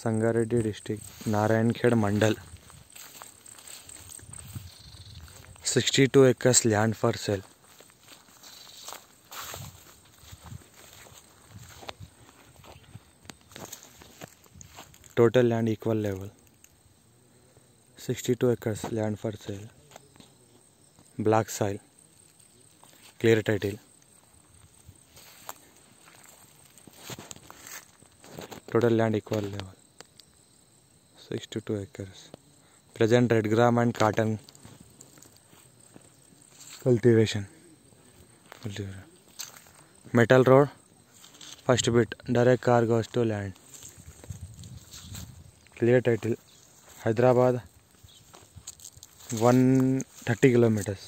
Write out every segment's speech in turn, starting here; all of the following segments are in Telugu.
Sangareddy district, Narayankhed Mandal. 62 acres land for sale. Total land equal level. 62 acres land for sale. Black soil. Clear title. Total land equal level. 62 acres. Present red gram and cotton cultivation. Metal road. First bit. Direct car goes to land. Clear title. Hyderabad 130 kilometers.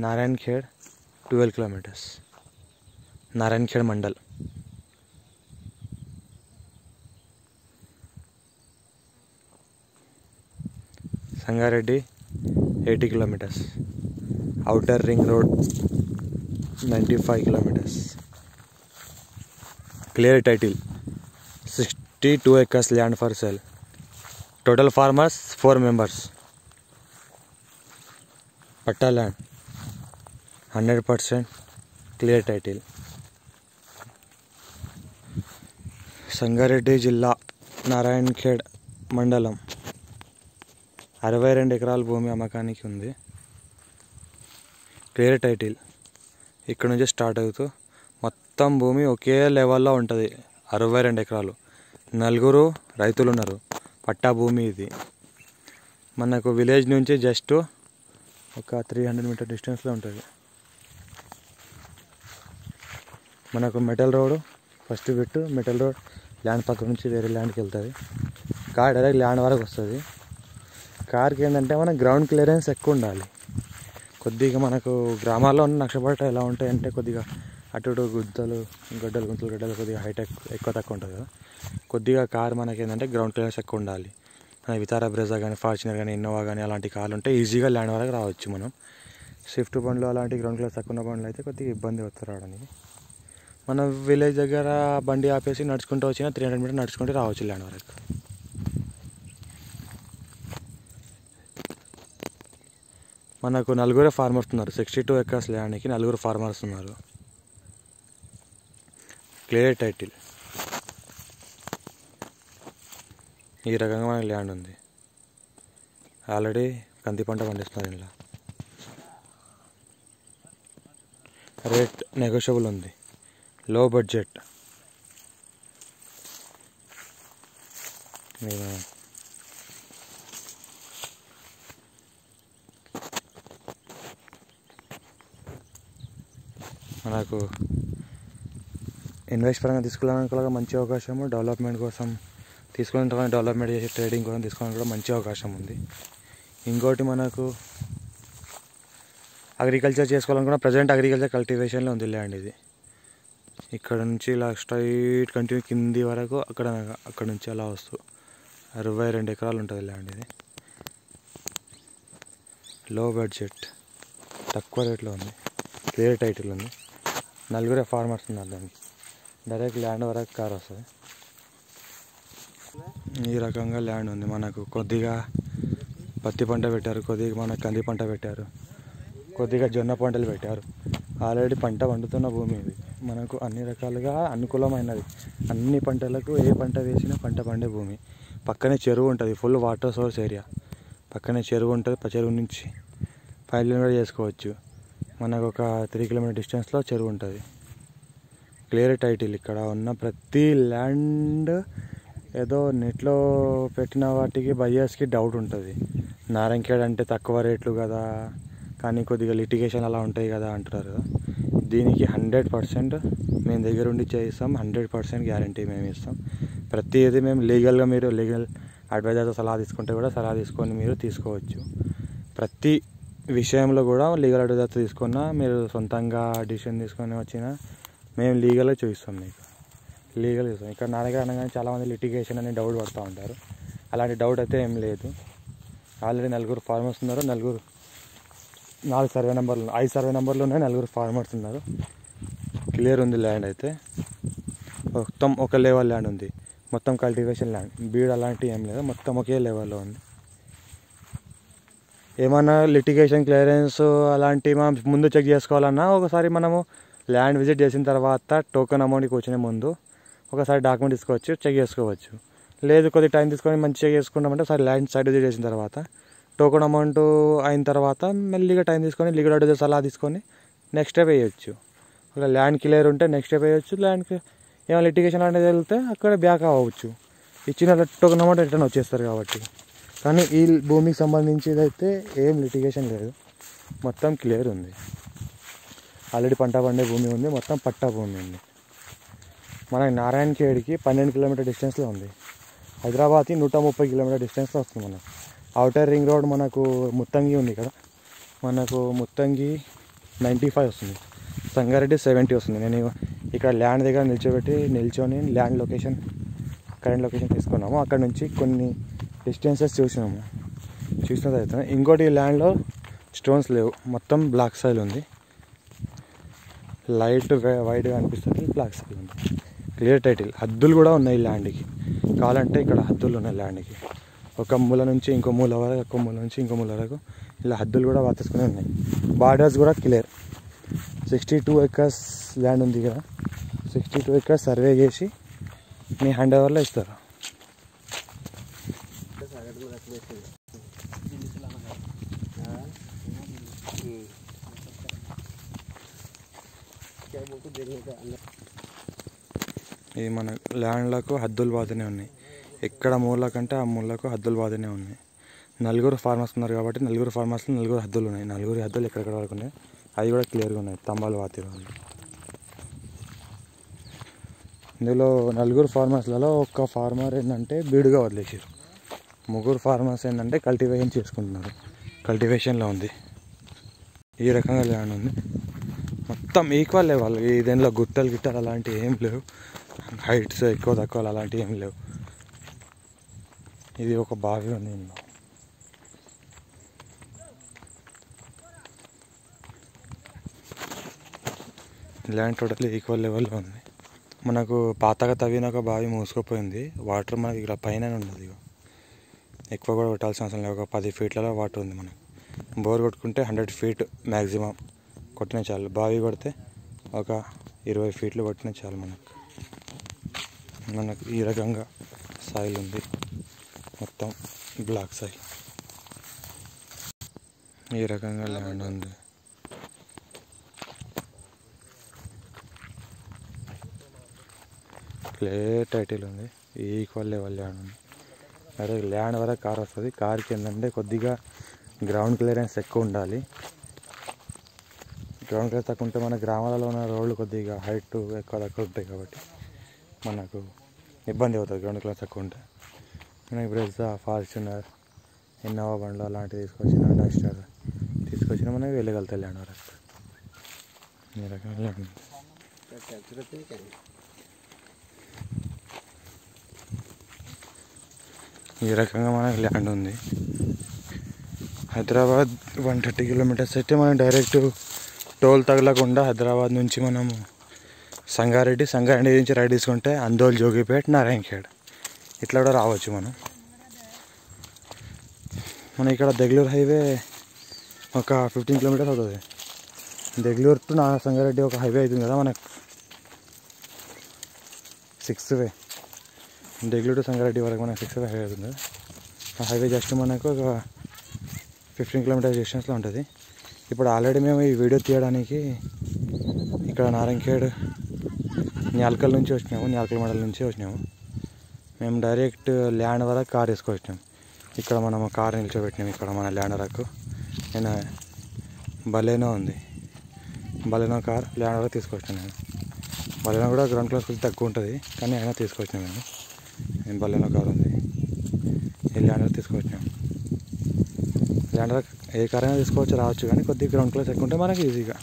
Narayankhed 12 kilometers. Narayankhed Mandal. Sangareddy 80 kilometers. Outer ring road 95 kilometers. Clear title. 62 acres land for sale. Total farmers 4 members. Patta land 100%. Clear title. Sangareddy జిల్లా నారాయణఖేడ్ మండలం 62 ఎకరాల భూమి అమ్మకానికి ఉంది. Clear title. ఇక్కడ నుంచి స్టార్ట్ అవుతూ మొత్తం భూమి ఒకే లెవెల్లో ఉంటుంది. 62 ఎకరాలు. 4 రైతులు ఉన్నారు. పట్టా భూమి ఇది. మనకు విలేజ్ నుంచి జస్ట్ ఒక 300 మీటర్ డిస్టెన్స్లో ఉంటుంది. మనకు metal road first bit. Metal road land పక్క నుంచి వేరే ల్యాండ్కి వెళ్తుంది. కార్ డైరెక్ట్ ల్యాండ్ వరకు వస్తుంది. కార్కి ఏంటంటే మనకు గ్రౌండ్ క్లియరెన్స్ ఎక్కువ ఉండాలి. కొద్దిగా మనకు గ్రామాల్లో ఉన్న నక్షపట్ట ఎలా ఉంటాయంటే కొద్దిగా అటు ఇటు గడ్డలు కొద్దిగా హైట్ ఎక్కువ తక్కువ ఉంటుంది కదా. కొద్దిగా కార్ మనకి ఏంటంటే గ్రౌండ్ క్లియరెన్స్ ఎక్కువ ఉండాలి. మన వితారా బ్రెజా కానీ ఫార్చునర్ కానీ ఇన్నోవా కానీ అలాంటి కార్లు ఉంటే ఈజీగా ల్యాండ్ వరకు రావచ్చు. మనం స్విఫ్ట్ బండ్లు అలాంటి గ్రౌండ్ క్లియరెన్స్ తక్కువ ఉన్న బండ్లు అయితే కొద్దిగా ఇబ్బంది అవుతుంది రావడానికి. మన విలేజ్ దగ్గర బండి ఆపేసి నడుచుకుంటూ వచ్చినా 300 మీటర్ నడుచుకుంటూ రావచ్చు ల్యాండ్ వరకు. మనకు 4 ఫార్మర్స్ ఉన్నారు. 62 acres ల్యాండ్కి 4 ఫార్మర్స్ ఉన్నారు. Clear title. ఈ రకంగా మనకి ల్యాండ్ ఉంది. ఆల్రెడీ కంది పంట పండిస్తున్నారు. ఇలా రేట్ నెగోషియబుల్ ఉంది. లో బడ్జెట్. మనకు ఇన్వెస్ట్ పరంగా తీసుకోవడానికి మంచి అవకాశము. డెవలప్మెంట్ కోసం తీసుకుని డెవలప్మెంట్ చేసి ట్రేడింగ్ కోసం తీసుకోవడానికి కూడా మంచి అవకాశం ఉంది. ఇంకోటి మనకు అగ్రికల్చర్ చేసుకోవాలని కూడా ప్రజెంట్ అగ్రికల్చర్ కల్టివేషన్లో ఉంది ల్యాండ్ ఇది. ఇక్కడ నుంచి ఇలా స్ట్రైట్ కంటిన్యూ కింది వరకు అక్కడ నుంచి అలా వస్తూ 62 ఎకరాలు ఉంటుంది ల్యాండ్ ఇది. లో బడ్జెట్, తక్కువ రేట్లో ఉంది. క్లియర్ టైటిల్ ఉంది. 4 ఫార్మర్స్ ఉన్నారు. దానికి డైరెక్ట్ ల్యాండ్ వరకు కార్ వస్తుంది. ఈ రకంగా ల్యాండ్ ఉంది. మనకు కొద్దిగా పత్తి పంట పెట్టారు, కొద్దిగా మనకు కంది పంట పెట్టారు, కొద్దిగా జొన్న పంటలు పెట్టారు. ఆల్రెడీ పంట పండుతున్న భూమి ఇది. మనకు అన్ని రకాలుగా అనుకూలమైనది. అన్ని పంటలకు ఏ పంట వేసినా పంట పండే భూమి. పక్కనే చెరువు ఉంటుంది. Full water source area. పక్కనే చెరువు ఉంటుంది. చెరువు నుంచి పైర్లు కూడా చేసుకోవచ్చు. మనకు ఒక 3 కిలోమీటర్ డిస్టెన్స్లో చెరువు ఉంటుంది. Clear title. ఇక్కడ ఉన్న ప్రతి ల్యాండ్ ఏదో నెట్లో పెట్టిన వాటికి బయ్యర్స్కి డౌట్ ఉంటుంది. నారాయణఖేడ్ అంటే తక్కువ రేట్లు కదా, కానీ కొద్దిగా లిటిగేషన్ అలా ఉంటాయి కదా అంటున్నారు కదా. దీనికి 100% మేము దగ్గర ఉండి చేయిస్తాం. 100% గ్యారంటీ మేము ఇస్తాం. ప్రతిదీ మేము లీగల్గా, మీరు లీగల్ అడ్వైజర్తో సలహా తీసుకుంటే కూడా సలహా తీసుకొని మీరు తీసుకోవచ్చు. ప్రతి విషయంలో కూడా లీగల్ అడ్వైజర్తో తీసుకున్నా, మీరు సొంతంగా డిసిషన్ తీసుకొని వచ్చినా మేము లీగల్గా చూపిస్తాం. మీకు లీగల్ చూస్తాం. ఇక్కడ నా దగ్గర అనగానే చాలామంది లిటిగేషన్ అని డౌట్ పడుతూ ఉంటారు. అలాంటి డౌట్ అయితే ఏం లేదు. ఆల్రెడీ 4 ఫార్మర్స్ ఉన్నారు. 4 సర్వే నెంబర్లు, 5 సర్వే నెంబర్లు ఉన్నాయి. 4 ఫార్మర్స్ ఉన్నారు. క్లియర్ ఉంది ల్యాండ్ అయితే. మొత్తం ఒక లెవెల్ ల్యాండ్ ఉంది, మొత్తం కల్టివేషన్ ల్యాండ్, బీడ్ అలాంటివి ఏం లేదు, మొత్తం ఒకే లెవెల్లో ఉంది. ఏమన్నా లిటిగేషన్ క్లియరెన్స్ అలాంటివి మనం ముందు చెక్ చేసుకోవాలన్నా ఒకసారి మనము ల్యాండ్ విజిట్ చేసిన తర్వాత టోకెన్ అమౌంట్కి వచ్చిన ముందు ఒకసారి డాక్యుమెంట్ తీసుకోవచ్చు, చెక్ చేసుకోవచ్చు. లేదు కొద్ది టైం తీసుకొని మంచి చెక్ చేసుకున్నామంటే ఒకసారి ల్యాండ్ సైడ్ విజిట్ చేసిన తర్వాత టోకెన్ అమౌంట్ అయిన తర్వాత మెల్లిగా టైం తీసుకొని లీగల్ అడ్వైజర్ సలహా తీసుకొని నెక్స్ట్ స్టెప్ వేయచ్చు. ఒక ల్యాండ్ క్లియర్ ఉంటే నెక్స్ట్ స్టెప్ వేయచ్చు, ల్యాండ్కి ఏమైనా లిటిగేషన్ అనేది వెళ్తే అక్కడ బ్యాక్ అవ్వచ్చు. ఇచ్చిన టోకెన్ అమౌంట్ రిటర్న్ వచ్చేస్తారు కాబట్టి. కానీ ఈ భూమికి సంబంధించి ఇదైతే ఏం లిటిగేషన్ లేదు, మొత్తం క్లియర్ ఉంది. ఆల్రెడీ పంట పండే భూమి ఉంది, మొత్తం పట్టా భూమి ఉంది. మనకి నారాయణఖేడ్కి 12 కిలోమీటర్ డిస్టెన్స్లో ఉంది. హైదరాబాద్కి 130 కిలోమీటర్ డిస్టెన్స్లో వస్తుంది. మనకు అవుటర్ రింగ్ రోడ్ మనకు ముత్తంగి ఉంది కదా, మనకు ముత్తంగి 95 వస్తుంది, సంగారెడ్డి 70 వస్తుంది. నేను ఇక్కడ ల్యాండ్ దగ్గర నిల్చొని ల్యాండ్ లొకేషన్, కరెంట్ లొకేషన్ తీసుకున్నాము. అక్కడ నుంచి కొన్ని డిస్టెన్సెస్ చూసిన తర్వాత ఇంకోటి ల్యాండ్లో స్టోన్స్ లేవు, మొత్తం బ్లాక్ సాయిల్ ఉంది. లైట్ వైట్గా అనిపిస్తుంది, బ్లాక్ సాయిల్ ఉంది. క్లియర్ టైటిల్, హద్దులు కూడా ఉన్నాయి ల్యాండ్కి. కావాలంటే ఇక్కడ హద్దులు ఉన్నాయి ల్యాండ్కి, ఒక మూల నుంచి ఇంకో మూల వరకు, ఒక మూల నుంచి ఇంకో మూల వరకు ఇలా హద్దులు కూడా వాతేసుకునే ఉన్నాయి. బార్డర్స్ కూడా క్లియర్. 62 acres ల్యాండ్ ఉంది కదా, 62 acres సర్వే చేసి మీ హ్యాండ్ ఓవర్లో ఇస్తారు. ఇది మన ల్యాండ్లకు హద్దులు బాగానే ఉన్నాయి, ఎక్కడ మూల కంటే ఆ మూలకు హద్దులు బాగానే ఉన్నాయి. 4 ఫార్మర్స్ ఉన్నారు కాబట్టి 4 ఫార్మర్స్లో 4 హద్దులు ఉన్నాయి. 4 హద్దులు ఎక్కడెక్కడ వరకు ఉన్నాయి, అవి కూడా క్లియర్గా ఉన్నాయి, తంబాలు వాతిలో ఉంది. ఇందులో 4 ఫార్మర్స్లలో ఒక్క ఫార్మర్ ఏంటంటే బీడుగా వదిలేసారు, 3 ఫార్మర్స్ ఏంటంటే కల్టివేషన్ చేసుకుంటున్నారు, కల్టివేషన్లో ఉంది. ఈ రకంగా ల్యాండ్ ఉంది, మొత్తం ఈక్వల్ లెవెల్. దీనిలో గిట్టలు అలాంటివి ఏం లేవు, హైట్స్ ఎక్కువ తక్కువ అలాంటివి ఏం లేవు. ఇది ఒక బావి ఉంది ఇందులో. ల్యాండ్ టోటల్ ఈక్వల్ లెవెల్లో ఉంది. మనకు పాతగా తవ్విన ఒక బావి మూసుకుపోయింది, వాటర్ మనకి ఇక్కడ పైన ఉండదు. ఎక్కువ కూడా కొట్టాల్సిన అవసరం లేదు, ఒక 10 ఫీట్లలో వాటర్ ఉంది. మనకు బోర్ కొట్టుకుంటే 100 ఫీట్ మ్యాక్సిమం కొట్టినా చాలు, బావి కొడితే ఒక 20 ఫీట్లు కొట్టినా చాలు. మనకు ఈ రకంగా సాయిల్ ఉంది, మొత్తం బ్లాక్ సాయిల్. ఈ రకంగా ల్యాండ్ ఉంది. క్లియర్ టైటిల్ ఉంది, ఈక్వల్ లెవెల్ ల్యాండ్ ఉంది. అదే ల్యాండ్ వరకు కార్ వస్తుంది. కార్కి ఏంటంటే కొద్దిగా గ్రౌండ్ క్లియరెన్స్ ఎక్కువ ఉండాలి. గ్రౌండ్ క్లియరెన్స్ తక్కువ ఉంటే మన గ్రామాలలో ఉన్న రోడ్లు కొద్దిగా హైట్ ఎక్కువ తక్కువ ఉంటాయి కాబట్టి మనకు ఇబ్బంది అవుతుంది గ్రౌండ్ క్లియరెన్స్ తక్కువ ఉంటే. మనకి బ్రెజా, ఫార్చునర్, ఇన్నోవా బండ్లు అలాంటివి తీసుకొచ్చిన, డస్టర్ తీసుకొచ్చిన మనకి వెళ్ళగలుగుతాయి ల్యాండ్ వరకు. ఈ రకంగా ల్యాండ్ ఈ రకంగా మనకు ల్యాండ్ ఉంది. హైదరాబాద్ 130 కిలోమీటర్స్ అయితే మనం డైరెక్ట్ టోల్ తగలకుండా హైదరాబాద్ నుంచి మనము సంగారెడ్డి నుంచి రైడ్ తీసుకుంటే అందోల్, జోగిపేట్, నారాయణఖేడ్ ఇట్లా కూడా రావచ్చు. మన ఇక్కడ దెగ్లూరు హైవే ఒక 15 కిలోమీటర్స్ అవుతుంది. దెగ్లూరు టు సంగారెడ్డి ఒక హైవే అవుతుంది కదా మనకు, 6th వే. దెగ్లూరు టు సంగారెడ్డి వరకు మనకు 6th వే హైవే అవుతుంది. ఆ హైవే జస్ట్ మనకు ఒక 15 కిలోమీటర్స్ డిస్టెన్స్లో ఉంటుంది. ఇప్పుడు ఆల్రెడీ మేము ఈ వీడియో తీయడానికి ఇక్కడ నారాయణఖేడ్ న్యాల్కల్ నుంచి వచ్చినాము, న్యాల్కల్ మండలం నుంచి వచ్చినాము. మేము డైరెక్ట్ ల్యాండ్ వరకు కార్ వేసుకొచ్చినాం. ఇక్కడ మనము కార్ నిల్చోబెట్టినాం. ఇక్కడ మన ల్యాండ్ వరకు నేను బలేనో ఉంది, బలేనో కార్ ల్యాండ్ వరకు తీసుకొచ్చినాను. నేను బలేనో కూడా గ్రౌండ్ క్లాస్ కొద్దిగా తక్కువ ఉంటుంది, కానీ అయినా తీసుకొచ్చినాను నేను బలేనో కార్ ఉంది. ఈ ల్యాండ్ వరకు తీసుకొచ్చినాం. ల్యాండ్ వరకు ఏ కార్ అయినా తీసుకోవచ్చు, రావచ్చు, కానీ కొద్దిగా గ్రౌండ్ క్లాస్ ఎక్కువ ఉంటే మనకి ఈజీగా